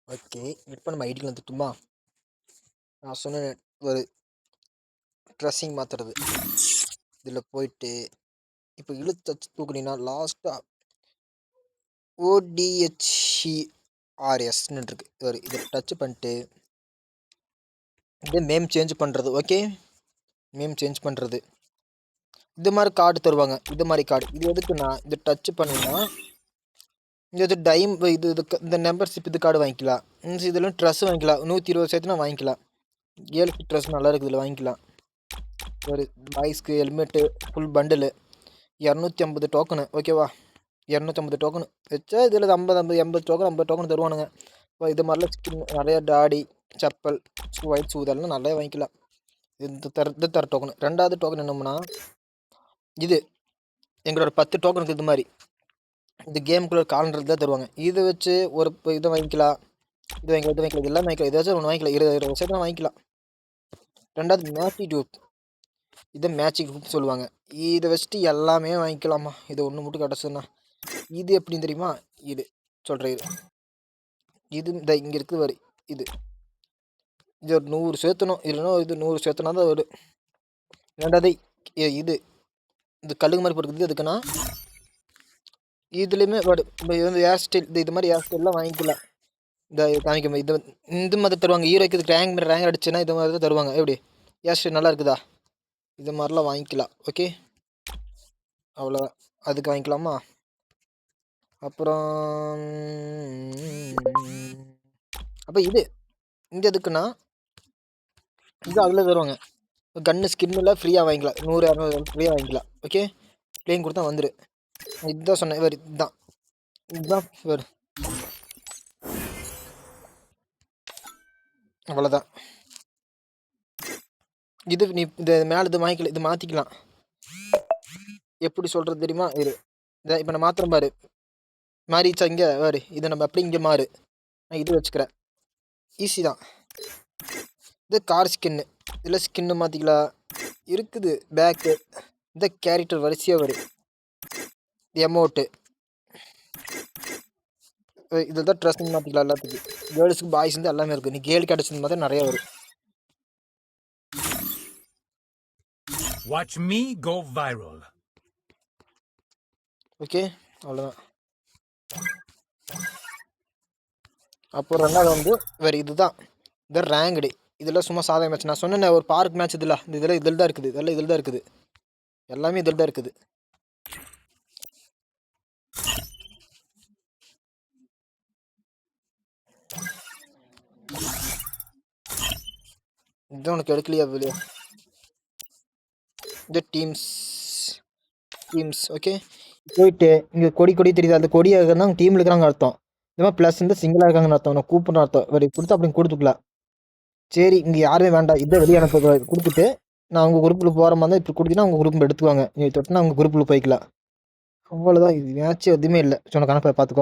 Okay. இப்போ நம்ம ஐடிக்கு வந்துட்டுமா? நான் சொன்ன ஒரு ட்ரெஸ்ஸிங் மாத்துறது. இதில போயிட்டு இப்போ இழுத்து வச்சு தூக்குனீங்கன்னா லாஸ்ட்டா ODHCRSன்னு இருக்கு. இத டச் பண்ணிட்டு இதே நேம் சேஞ்ச் பண்ணுறது. ஓகே. நேம் சேஞ்ச் பண்ணுறது. இது மாதிரி கார்டு தருவாங்க. இது மாதிரி கார்டு. இது எதுக்குன்னா இது டச் பண்ணினா இது இதுக்கு இந்த மெம்பர்ஷிப் இது கார்டு வாங்கிக்கலாம். இதெல்லாம் ட்ரெஸ் வாங்கிக்கலாம். 120 சேர்த்துனா வாங்கிக்கலாம். 7 ட்ரெஸ் நல்லா இருக்குது. இதில் வாங்கிக்கலாம். ஒரு பாய்ஸ்க்கு ஹெல்மெட்டு ஃபுல் பண்டிலு 250 டோக்கனு. ஓகேவா? 250 டோக்கனு வச்சா இதில் 80 டோக்கன் 50 டோக்கன் தருவானுங்க. இப்போ இது மாதிரிலாம் ஸ்கின் நிறையா டாடி செப்பல் ஒயிட் ஷூ இதெல்லாம் நிறையா வாங்கிக்கலாம். இது தர டோக்கனு. 2வது டோக்கன் என்னம்னா இது எங்களோட 10 டோக்கனுக்கு இது மாதிரி இந்த கேமுக்குள்ள காலண்டர் தான் தருவாங்க. இதை வச்சு ஒரு இதை வாங்கிக்கலாம். இது வாங்கிக்கலாம் இது எல்லாம் வாங்கிக்கலாம். ஏதாச்சும் ஒன்று வாங்கிக்கலாம். 20 வருஷம் வாங்கிக்கலாம். 2வது மேட்சி குரூப். இதை மேட்சிங் குரூப் சொல்லுவாங்க. இதை வச்சுட்டு எல்லாமே வாங்கிக்கலாமா. இது ஒன்று மட்டும் கிடச்சுன்னா இது எப்படின்னு தெரியுமா? இது சொல்கிறேன். இது இந்த இங்கே இருக்குது வரி இது ஒரு 100 சேர்த்தணும். இல்லைன்னா இது 100 சேர்த்தனா தான் வரும். 2வது இது இந்த கழுகு மாதிரி போட்டுக்குது. எதுக்குன்னா இதுலேயுமே வரும். இது வந்து ஹேர் ஸ்டைல் இது மாதிரி ஹேர் ஸ்டைல்லாம் வாங்கிக்கலாம். இந்த காமிக்கும் இது இந்த மாதிரி தருவாங்க. ஹீரோக்கு இது ரேங்க் அடிச்சுன்னா இது மாதிரி தான் தருவாங்க. எப்படி ஹேர் ஸ்டைல் நல்லா இருக்குதா? இது மாதிரிலாம் வாங்கிக்கலாம். ஓகே. அவ்வளோ அதுக்கு வாங்கிக்கலாமா? அப்புறம் அப்போ இது இங்கே எதுக்குன்னா இது அதில் தருவாங்க. கன்னு ஸ்கின்னில் ஃப்ரீயாக வாங்கிக்கலாம். 100-200 ஃப்ரீயாக வாங்கிக்கலாம். ஓகே. ப்ளேயிங் கொடுத்தா வந்துரு. இதுதான் சொன்னேன். இவர் இதுதான் இவர் அவ்வளோதான். இது நீ இந்த மேலே இது வாங்கிக்கலாம். இது மாற்றிக்கலாம். எப்படி சொல்கிறது தெரியுமா? இது இப்போ நான் மாத்திரம் பாரு மாறிச்சா இங்கே பாரு. இதை நம்ம அப்படி இங்கே மாறு. நான் இது வச்சுக்கிறேன். ஈஸி தான். இது கார் ஸ்கின்னு. இதில் ஸ்கின்னு மாற்றிக்கலாம். இருக்குது பேக்கு. இந்த கேரக்டர் வரிசையாக வரும். எமௌண்ட்டு இதில் தான் ட்ரெஸ்ஸிங் மாற்றிக்கலாம். எல்லாத்துக்கும் கேர்ள்ஸுக்கு பாய்ஸ் வந்து எல்லாமே இருக்குது. நீ கேர்ள் கிடச்சது மாதிரி நிறைய வரும். Watch me go viral. Okay. அவ்வளோதான். அப்புறம் 2வது வந்து வேறு இதுதான் இந்த ரேங்க்டு. இதெல்லாம் சும்மா சாதா மேட்ச். நான் சொன்னேன் ஒரு பார்க் மேட்ச் இதில் தான் இருக்குது. இதெல்லாம் இதில் தான் இருக்குது. எல்லாமே இதில் தான் இருக்குது. இதுதான் உனக்கு எடுக்கலையா வெளியே? இந்த டீம்ஸ் ஓகே. போயிட்டு இங்கே கொடி தெரியுது. அந்த கொடியாக இருக்கிறதா டீமில் இருக்கிறாங்க அர்த்தம். இந்த மாதிரி ப்ளஸ் வந்து சிங்கிளாக இருக்காங்கன்னு அர்த்தம். நான் கூப்பிட்ற அர்த்தம். வேறு கொடுத்து அப்படின்னு கொடுத்துக்கலாம். சரி இங்கே யாருமே வேண்டாம். இதை வெளியே அனுப்ப கொடுத்துட்டு நான் உங்கள் குரூப்பில் போகிற மாதிரி தான் இப்படி கொடுத்தீங்கன்னா அவங்க குரூப்பில் எடுத்துக்குவாங்க. நீ தொட்டுனா அவங்க குரூப்பில் போய்க்கலாம். அவ்வளோதான். இது மேட்ச் எதுவுமே இல்லை. சொன்ன கணப்பை பார்த்துக்கோ.